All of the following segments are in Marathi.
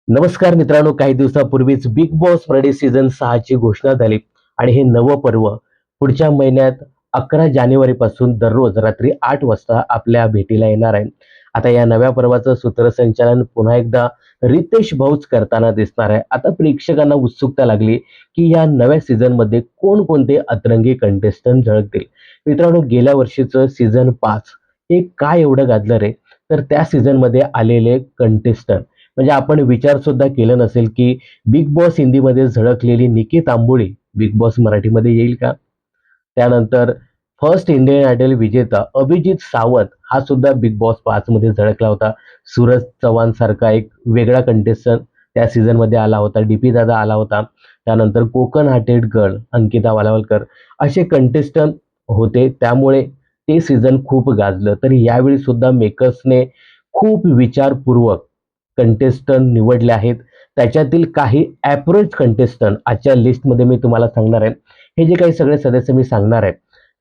नमस्कार मित्रांनो, काही दिवसापूर्वीच बिग बॉस मराठी सीझन 6 ची घोषणा झाली आणि हे नवं पर्व पुढच्या महिन्यात 11 जानेवारी पासून दररोज रात्री 8 वाजता आपल्या भेटीला येणार आहे. आता या नव्या पर्वाचं सूत्रसंचालन पुन्हा एकदा रितेश भाऊच करताना दिसणार आहे. आता प्रेक्षकांना उत्सुकता लागली की या नव्या सीझनमध्ये कोणकोणते अतरंगी कंटेस्टंट झळकतील. मित्रांनो, गेल्या वर्षीचं सीझन 5 हे काय एवढं गाजलं रे? तर त्या सीझनमध्ये आलेले कंटेस्टंट म्हणजे आपण विचार सुद्धा केलं नसेल की बिग बॉस हिंदीमध्ये झळकलेली निकी तांबोळी बिग बॉस मराठीमध्ये येईल का? त्यानंतर फर्स्ट इंडियन आयडल विजेता अभिजित सावंत हा सुद्धा बिग बॉस 5 मध्ये झळकला होता. सूरज चव्हाण सारखा एक वेगळा कंटेस्टंट त्या सीझन मध्ये आला होता. डीपी दादा आला होता. त्यानंतर कोकण हार्टेड गर्ल अंकिता वालावलकर असे कंटेस्टंट होते. त्यामुळे ते सीझन खूप गाजलं. तर यावेळी सुद्धा मेकर्सने खूप विचारपूर्वक कंटेस्टंट निवडले आहेत. त्याच्यातील काही अप्रोच कंटेस्टंट आजच्या लिस्टमध्ये मी तुम्हाला सांगणार आहे. हे जे काही सगळे सदस्य मी सांगणार आहे,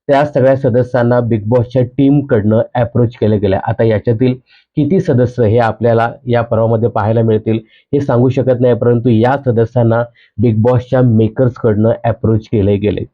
त्या सगळ्या सदस्यांना बिग बॉसच्या टीमकडनं अप्रोच केलं गेलं. आता याच्यातील किती सदस्य हे आपल्याला या पर्वामध्ये पाहायला मिळतील हे सांगू शकत नाही, परंतु या सदस्यांना बिग बॉसच्या मेकर्सकडनं अप्रोच केले गेले.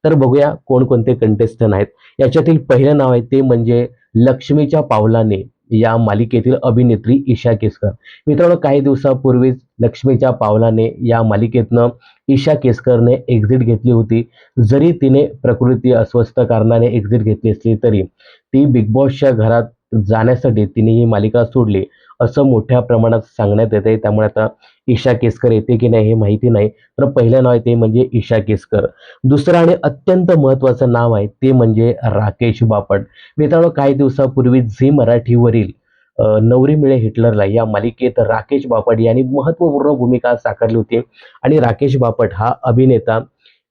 तर बघूया कोणकोणते कंटेस्टंट आहेत. याच्यातील पहिलं नाव आहे ते म्हणजे लक्ष्मीच्या पावलाने या मालिकेतील अभिनेत्री ईशा केसकर. मित्रांनो, काही दिवसापूर्वीच लक्ष्मीच्या पावलाने या मालिकेतनं ईशा केसकरने एक्झिट घेतली होती. जरी तिने प्रकृती अस्वस्थ कारणाने एक्झिट घेतली असली तरी ती बिग बॉसच्या घरात जाण्यासाठी तिने ही मालिका सोडली असं मोठ्या प्रमाणात सांगण्यात येते. त्यामुळे आता ईशा केसकर येते की नाही हे माहिती नाही. तर पहिलं नाव आहे ते म्हणजे ईशा केसकर. दुसरं आणि अत्यंत महत्त्वाचं नाव आहे ते म्हणजे राकेश बापट. मित्रांनो, काही दिवसापूर्वी झी मराठीवरील नवरी मिळे हिटलरला या मालिकेत राकेश बापट यांनी महत्त्वपूर्ण भूमिका साकारली होती आणि राकेश बापट हा अभिनेता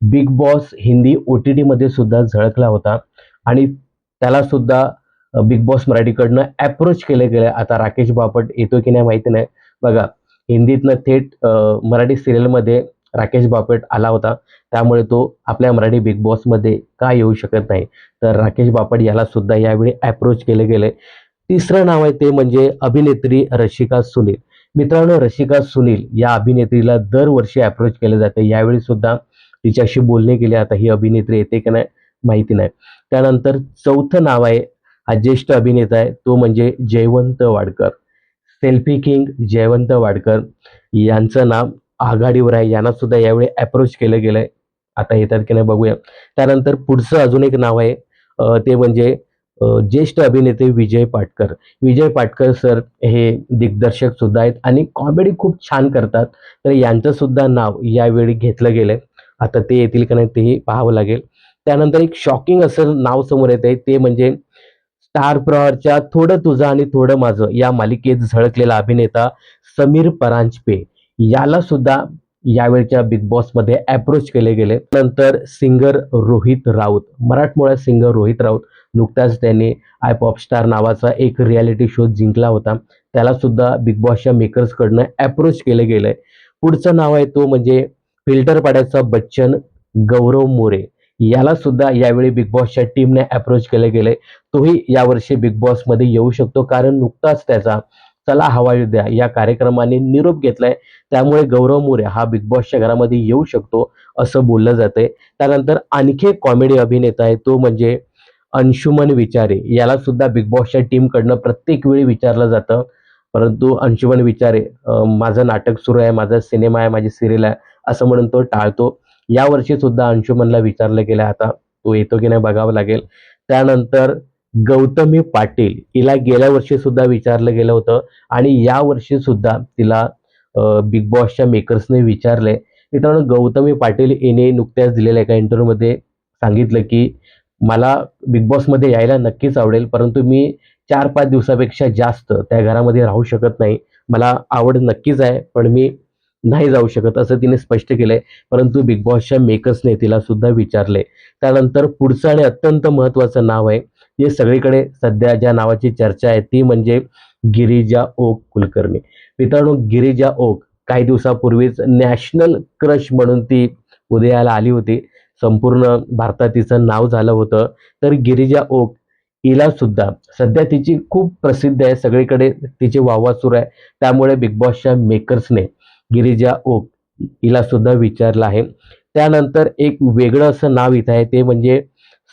बिग बॉस हिंदी OTT मध्ये सुद्धा झळकला होता आणि त्याला सुद्धा बिग बॉस मराठीकडनं अप्रोच केले गेले. आता राकेश बापट येतो की नाही माहिती नाही. बघा, हिंदीतनं थेट मराठी सिरियलमध्ये राकेश बापट आला होता. त्यामुळे तो आपल्या मराठी बिग बॉसमध्ये का येऊ शकत नाही? तर राकेश बापट याला सुद्धा यावेळी अप्रोच केले गेले. तिसरं नाव आहे ते म्हणजे अभिनेत्री रशिका सुनील. मित्रांनो, रशिका सुनील या अभिनेत्रीला दरवर्षी अप्रोच केले जाते. यावेळी सुद्धा तिच्याशी बोलणे गेले. आता ही अभिनेत्री येते की नाही माहिती नाही. त्यानंतर चौथं नाव आहे, हा ज्येष्ठ अभिनेता आहे तो म्हणजे जयवंत वाडकर. सेल्फी किंग जयवंत वाडकर यांचं नाव आघाडीवर आहे. यांना सुद्धा यावेळी अप्रोच केलं गेलंय. आता येतात की नाही बघूया. त्यानंतर पुढचं अजून एक नाव आहे, ते म्हणजे ज्येष्ठ अभिनेते विजय पाटकर. विजय पाटकर सर हे दिग्दर्शक सुद्धा आहेत आणि कॉमेडी खूप छान करतात. तर यांचं सुद्धा नाव यावेळी घेतलं गेलंय. आता ते येतील का नाही तेही पाहावं लागेल. त्यानंतर एक शॉकिंग असं नाव समोर येत आहे ते म्हणजे स्टार प्रवाहच्या थोडं तुझं आणि थोडं माझं या मालिकेत झळकलेला अभिनेता समीर परांजपे याला सुद्धा यावेळच्या बिग बॉस मध्ये अप्रोच केले गेले. नंतर सिंगर रोहित राऊत, मराठमोळा सिंगर रोहित राऊत, नुकताच त्यांनी आय पॉप स्टार नावाचा एक रियालिटी शो जिंकला होता. त्याला सुद्धा बिग बॉसच्या मेकर्स कडनं अप्रोच केले गेलंय. पुढचं नाव आहे तो म्हणजे फिल्टर पाड्याचा बच्चन गौरव मोरे. याला सुद्धा यावेळी बिग बॉसच्या टीमने अप्रोच केले गेले. तोही यावर्षी बिग बॉस मध्ये येऊ शकतो, कारण नुकताच त्याचा चला हवा येऊ द्या या कार्यक्रमाने निरोप घेतलाय. त्यामुळे गौरव मोरे हा बिग बॉसच्या घरामध्ये येऊ शकतो असं बोललं जातंय. त्यानंतर आणखी एक कॉमेडी अभिनेता आहे तो म्हणजे अंशुमन विचारे. याला सुद्धा बिग बॉसच्या टीमकडनं प्रत्येक वेळी विचारलं जातं, परंतु अंशुमन विचारे माझं नाटक सुरू आहे, माझा सिनेमा आहे, माझी सिरियल आहे असं म्हणून तो टाळतो. यावर्षी सुद्धा अंशुमनला विचारलं गेलं. आता तो येतो की नाही बघावं लागेल. त्यानंतर गौतमी पाटील हिला गेल्या वर्षी सुद्धा विचारलं गेलं होतं आणि या वर्षी सुद्धा तिला बिग बॉसच्या मेकर्सने विचारलंय. मित्रांनो, गौतमी पाटील हिने नुकत्याच दिलेल्या एका इंटरव्ह्यूमध्ये सांगितलं की मला बिग बॉसमध्ये यायला नक्कीच आवडेल, परंतु मी 4-5 दिवसापेक्षा जास्त त्या घरामध्ये राहू शकत नाही. मला आवड नक्कीच आहे, पण मी नाही जाऊ शकत असं तिने स्पष्ट केलंय. परंतु बिग बॉसच्या मेकर्सने तिला सुद्धा विचारले. त्यानंतर पुढचं आणि अत्यंत महत्त्वाचं नाव आहे, जे सगळीकडे सध्या ज्या नावाची चर्चा आहे ती म्हणजे गिरिजा ओक कुलकर्णी. मित्रांनो, गिरिजा ओक काही दिवसापूर्वीच नॅशनल क्रश म्हणून ती उदयाला आली होती. संपूर्ण भारतात तिचं नाव झालं होतं. तर गिरिजा ओक हिला सुद्धा सध्या तिची खूप प्रसिद्ध आहे, सगळीकडे तिची वाहवा सुरू आहे. त्यामुळे बिग बॉसच्या मेकर्सने गिरिजा ओक हिला सुद्धा विचारलं आहे. त्यानंतर एक वेगळं असं नाव इथं आहे ते म्हणजे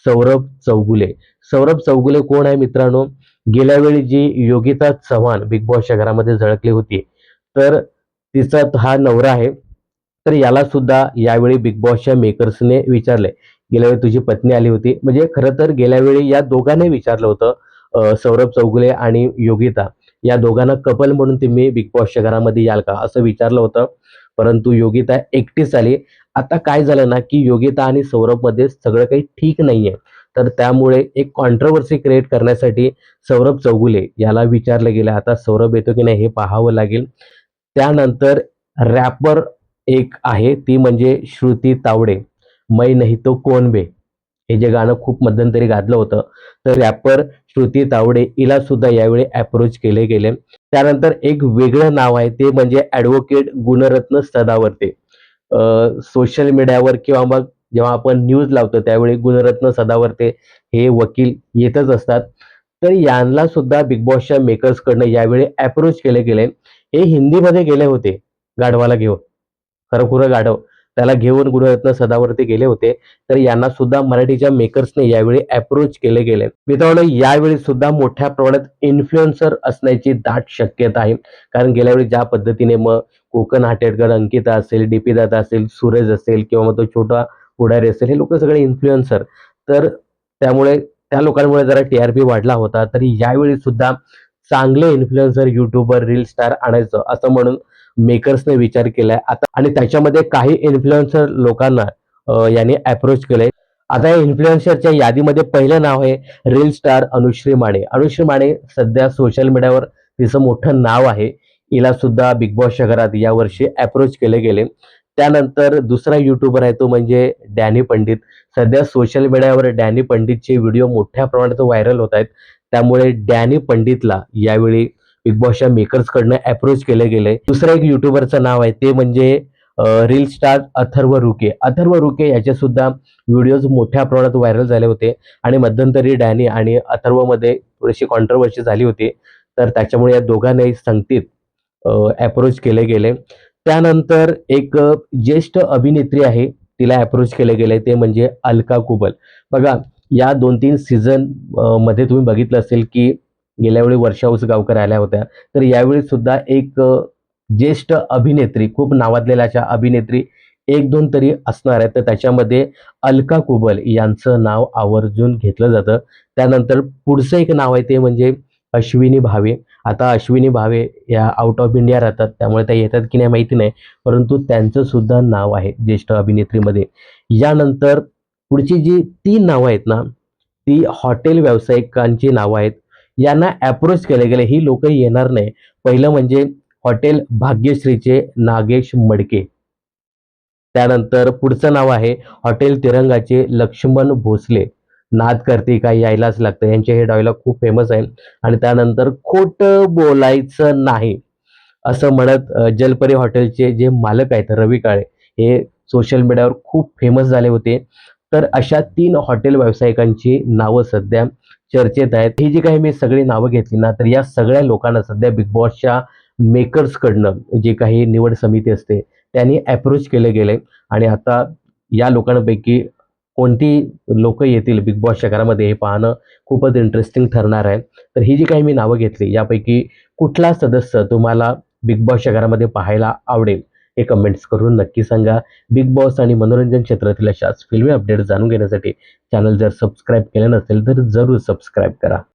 सौरभ चौगुले. सौरभ चौगुले कोण आहे मित्रांनो? गेल्या वेळी जी योगिता चव्हाण बिग बॉसच्या घरामध्ये झळकली होती, तर तिचा हा नवरा आहे. तर याला सुद्धा यावेळी बिग बॉसच्या मेकर्सने विचारले. गेल्या वेळी तुझी पत्नी आली होती, म्हणजे खरं तर गेल्या वेळी या दोघांनी विचारलं होतं, सौरभ चौगुले आणि योगिता या दोघांना कपल म्हणून तुम्ही बिग बॉसच्या घरामध्ये याल का असं विचारलं होतं. परंतु योगिता एकटीच आली. आता काय झालं ना, की योगिता आणि सौरभ मध्ये सगळं काही ठीक नाहीये. तर त्यामुळे एक कॉन्ट्रोव्हर्सी क्रिएट करण्यासाठी सौरभ चौगुले याला विचारलं गेलं. आता सौरभ येतो की नाही हे पाहावं लागेल. त्यानंतर रॅपर एक आहे ती म्हणजे श्रुती तावडे. "मैं नहीं तो कौन बे" हे जे गाणं खूप मध्यंतरी गाजलं होतं. तर रॅपर श्रुती तावडे हिला सुद्धा यावेळी अप्रोच केले गेले. त्यानंतर एक वेगळं नाव आहे ते म्हणजे ॲडव्होकेट गुणरत्न सदावर्ते. सोशल मीडियावर किंवा मग जेव्हा आपण न्यूज लावतो त्यावेळी गुणरत्न सदावर्ते हे वकील येतच असतात. तर यांना सुद्धा बिग बॉसच्या मेकर्सकडनं यावेळी अप्रोच केले गेले. हे हिंदीमध्ये गेले होते गाढवाला घेऊन. खरं-खुरं गाढव त्याला घेऊन गुणरत्न सदावर्ते गेले होते. तर यांना सुद्धा मराठीच्या मेकर्सने यावेळी अप्रोच केले गेले. मित्रांनो यावेळी सुद्धा मोठ्या प्रमाणात इन्फ्लुएन्सर असण्याची दाट शक्यता आहे. कारण गेल्या वेळी ज्या पद्धतीने मग कोकण आटेटकर, अंकिता असेल, डी.पी. दादा असेल, सूरज असेल किंवा मग तो छोटा पुढारी असेल, हे लोकं सगळे इन्फ्लुएन्सर. तर त्यामुळे त्या लोकांमुळे जरा टी-आर-पी वाढला होता. तरी यावेळी सुद्धा चांगले इन्फ्लुएन्सर, यूट्यूबर, रील स्टार आणायचं असं म्हणून मेकर्सने विचार केलाय आता आणि त्याच्यामध्ये काही इन्फ्लुएन्सर लोकांना यांनी अप्रोच केलंय. आता या इन्फ्लुएन्सरच्या यादीमध्ये पहिलं नाव आहे रील स्टार अनुश्री माने. अनुश्री माने सध्या सोशल मीडियावर तिचं मोठं नाव आहे. हिला सुद्धा बिग बॉसच्या घरात यावर्षी अप्रोच केले गेले. त्यानंतर दुसरा यूट्यूबर आहे तो म्हणजे डॅनी पंडित. सध्या सोशल मीडियावर डॅनी पंडितचे व्हिडिओ मोठ्या प्रमाणात व्हायरल होत आहेत. त्यामुळे डॅनी पंडितला यावेळी बिग बॉसच्या मेकर्सकडनं अप्रोच केले गेले. दुसरं एक युट्यूबरचं नाव आहे ते म्हणजे रील स्टार अथर्व रुके. अथर्व रुके याचे सुद्धा व्हिडिओज मोठ्या प्रमाणात व्हायरल झाले होते आणि मध्यंतरी डॅनी आणि अथर्वमध्ये थोडीशी कॉन्ट्रोव्हर्सी झाली होती. तर त्याच्यामुळे या दोघांनाही संगतीत अप्रोच केले गेले. त्यानंतर एक ज्येष्ठ अभिनेत्री आहे, तिला अप्रोच केले गेले ते म्हणजे अलका कुबल. बघा या 2-3 सीझन मध्ये तुम्ही बघितलं असेल की गेल्या वेळी वर्षा उसगावकर आल्या होत्या. तर यावेळी सुद्धा एक ज्येष्ठ अभिनेत्री, खूप नावाजलेल्या अशा अभिनेत्री 1-2 तरी असणार आहेत. तर त्याच्यामध्ये अलका कुबल यांचं नाव आवर्जून घेतलं जातं. त्यानंतर पुढचं एक नाव आहे ते म्हणजे अश्विनी भावे. आता अश्विनी भावे या आउट ऑफ इंडिया राहतात, त्यामुळे त्या येतात की नाही माहिती नाही. परंतु त्यांचं सुद्धा नाव आहे ज्येष्ठ अभिनेत्रीमध्ये. यानंतर पुढची जी 3 नावं आहेत ना, ती हॉटेल व्यावसायिकांची नावं आहेत. यांना अप्रोच केले गेले. ही लोकं येणार नाही. पहिलं म्हणजे हॉटेल भाग्यश्रीचे नागेश मडके. त्यानंतर पुढचं नाव आहे हॉटेल तिरंगाचे लक्ष्मण भोसले. नाद करते काय यायलाच लागतं. यांचे हे डायलॉग खूप फेमस आहे. आणि त्यानंतर खोटं बोलायचं नाही असं म्हणत जलपरी हॉटेलचे जे मालक आहेत रवी काळे हे सोशल मीडियावर खूप फेमस झाले होते. तर अशा 3 हॉटेल व्यावसायिकांची नावं सध्या चर्चेत आहेत. ही जी काही मी सगळी नावं घेतली ना, तर या सगळ्या लोकांना सध्या बिग बॉसच्या मेकर्सकडनं जी काही निवड समिती असते त्यांनी अप्रोच केले गेले आणि आता या लोकांपैकी कोणती लोकं येतील बिग बॉसच्या घरामध्ये हे पाहणं खूपच इंटरेस्टिंग ठरणार आहे. तर ही जी काही मी नावं घेतली यापैकी कुठला सदस्य तुम्हाला बिग बॉसच्या घरामध्ये पाहायला आवडेल हे कमेंट्स करून नक्की सांगा. बिग बॉस आणि मनोरंजन क्षेत्रातील अशाच फिल्मी अपडेट जाणून घेण्यासाठी चॅनल जर सबस्क्राईब केलं नसेल तर जरूर सबस्क्राईब करा.